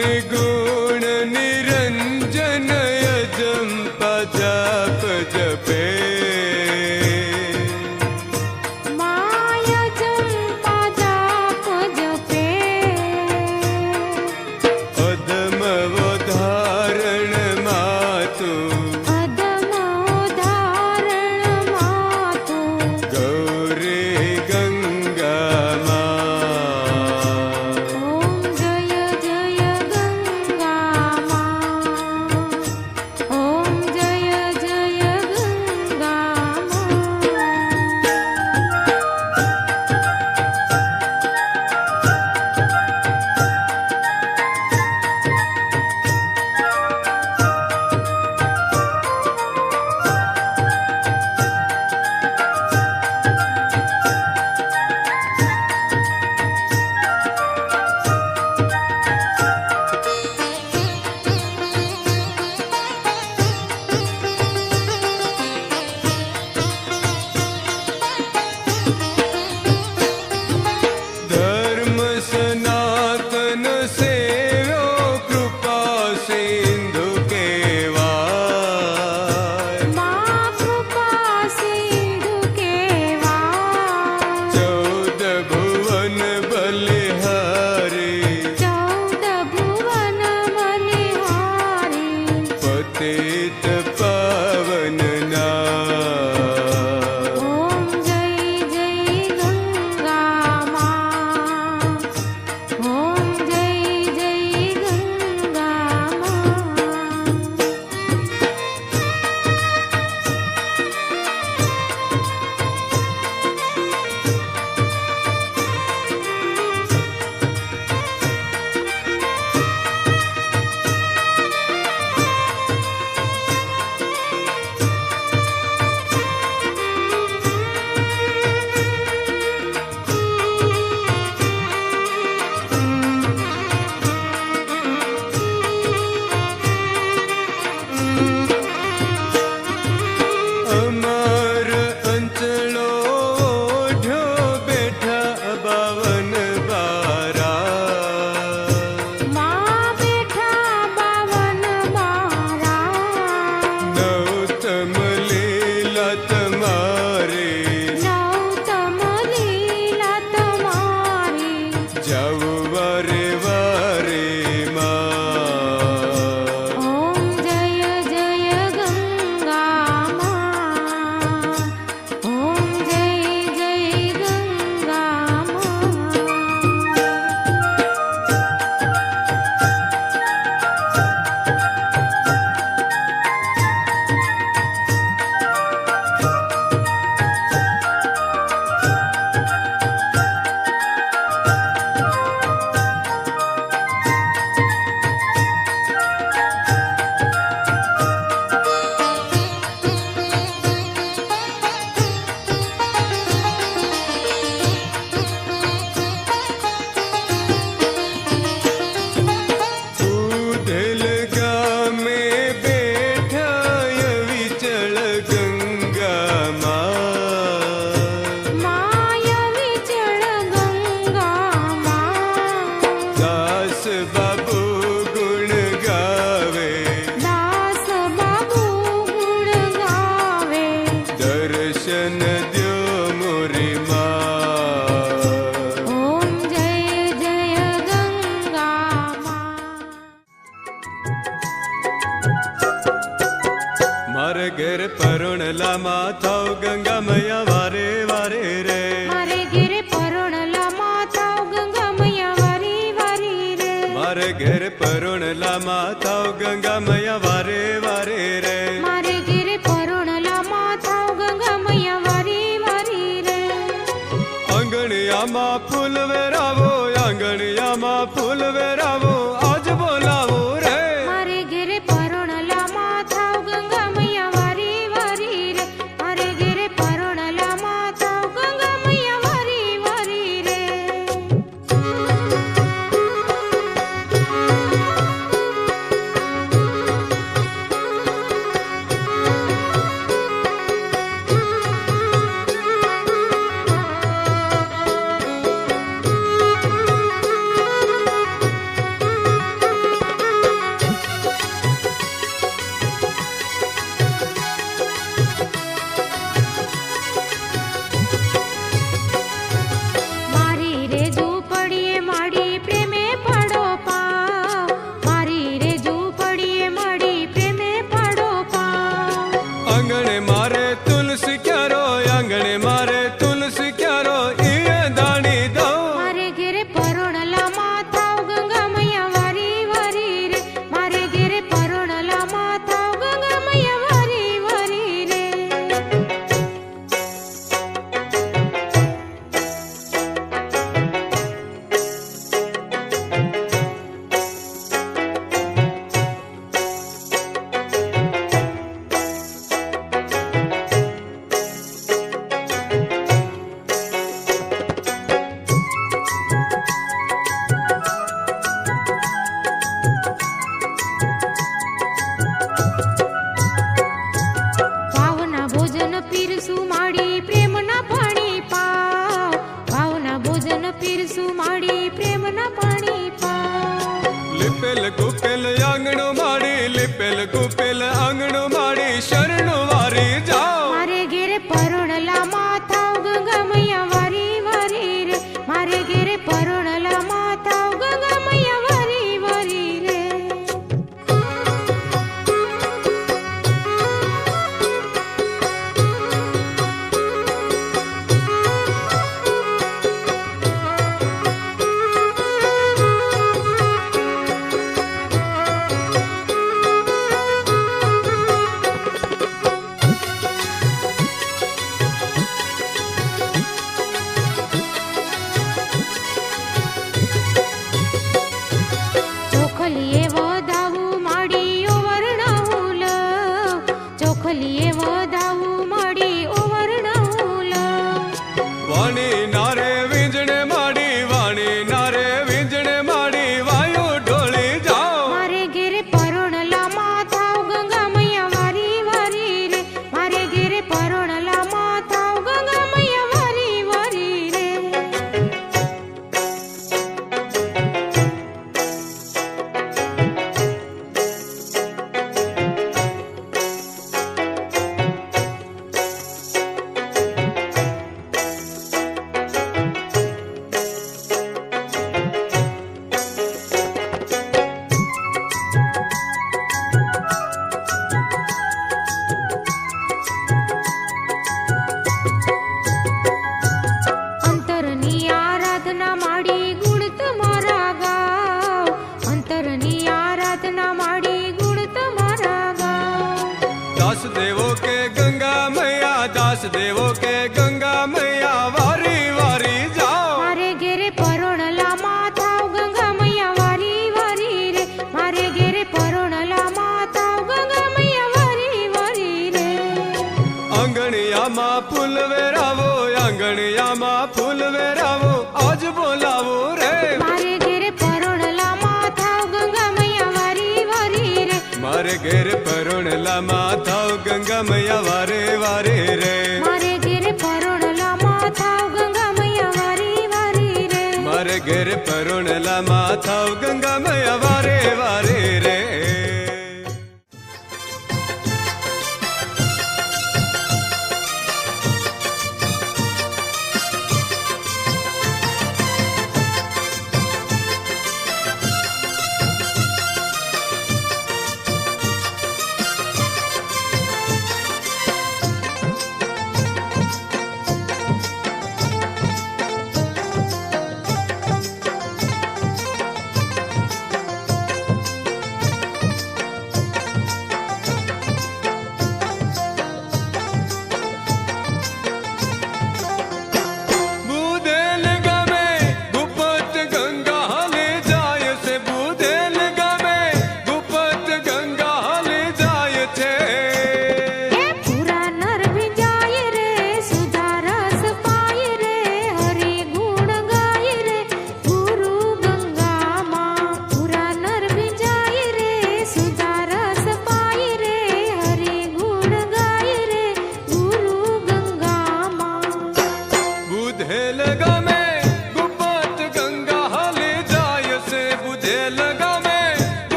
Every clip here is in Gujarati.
निर्गुण निरंजन अजंपा जाप जपे मायजंपा जाप जपे अदम उदाहरण मातु अदम उदाहरण मातु गौरी गंगा ओम जय जय गंगा मां ओम जय जय गंगा मां धर्म सनातन सेव्यो कृपा सिंधु केवाय मां कृपा सिंधु केवा 14 भुवन बलिहारी 14 भुवन बलिहारी पतित पावन नाथ ओम जय जय गंगा मां ओम जय जय गंगा मां अमर अंचलो ओढ़ो बैठा 52 बारा मां बैठा 52 बारा नौतम लीला तुम्हारी नौतम लीला तुम्हारी जाओ वारे वारे माँ ओम जय जय गंगा मां ओम जय जय गंगा मां उधल गामे बैठा विचल गंगा माँ माय विचळ गंगा मां दास बाबू गुण गावे दास बाबू गुण गावे दर्शन द्यो मोरी माँ ओम जय जय गंगा मां मारे घेर परुणला माथाव गंगा मैया वारे वारे रे मारे ઘેરે પરોણલા માતાઓ ગંગા મૈયા વારી વારી રે मारे घेर परुणला माथाव गंगा मैया वारे वारे रे મારે ઘેરે પરોણલા માતાઓ ગંગા મૈયા વારી વારી રે आंगणियामा फूल वेरावो आंगणियामा फूल वेरावो आज बोलावो रे મારે ઘેરે પરોણલા માતાઓ ગંગા મૈયા વારી વારી રે મારે ઘેરે પરોણલા માતાઓ ગંગા મૈયા વારી વારી રે ગુપેલ ગુપેલ આંગણો માડી લીપેલ ગુપેલ આંગણો માડી શરણો વારી જાઓ મારે ઘેરે પરોણલામાં થાવ ગંગા મૈયા વારી વારી રે મારે ઘેરે પરોણલામાં થાવ ગંગા મૈયા વારી વારી રે ચોખલીએ વધાવું માડી ઓવરણાવું લવ ચોખલીએ વધાવું માડી ઓવરણાવું લવ વાણી નારે વીંજણે માડી વાણી નારે વીંજણે માડી વાયુ ઢોળી જાઓ મારે ઘેરે પરોણલામાં થાવ ગંગા મૈયા વારી વારી રે મારે ઘેરે પરોણલામાં થાવ ગંગા મૈયા વારી વારી રે અંતરની આરાધના માડી ગુણ તમારા ગાવ અંતરની આરાધના માડી ગુણ તમારા ગાવ દાસ દેવો કે ગંગા મૈયા દાસ દેવો કે ગંગા મૈયા વારી વારી જાઓ મારે ઘેરે પરોણલામાં થાવ ગંગા મૈયા વારી વારી રે મારે ઘેરે પરોણલામાં થાવ ગંગા મૈયા વારી વારી રે આંગણિયામાં ફૂલ વેરાવો આંગણિયામાં ફૂલ વેરાવો આજ બોલાવો રે મારે ઘેરે પરોણલામાં થાવ ગંગા મૈયા વારી વારી રે મારે ઘેર પરોણલામાં થાવ ગંગા મૈયા વારે વારે રે મારે ઘેરે પરોણલામાં થાવ ગંગા મૈયા વારી વારી રે મારે ઘેર પરોણલામાં થાવ ગંગા મૈયા વારે વારે રે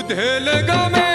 ઉધેલ ગામે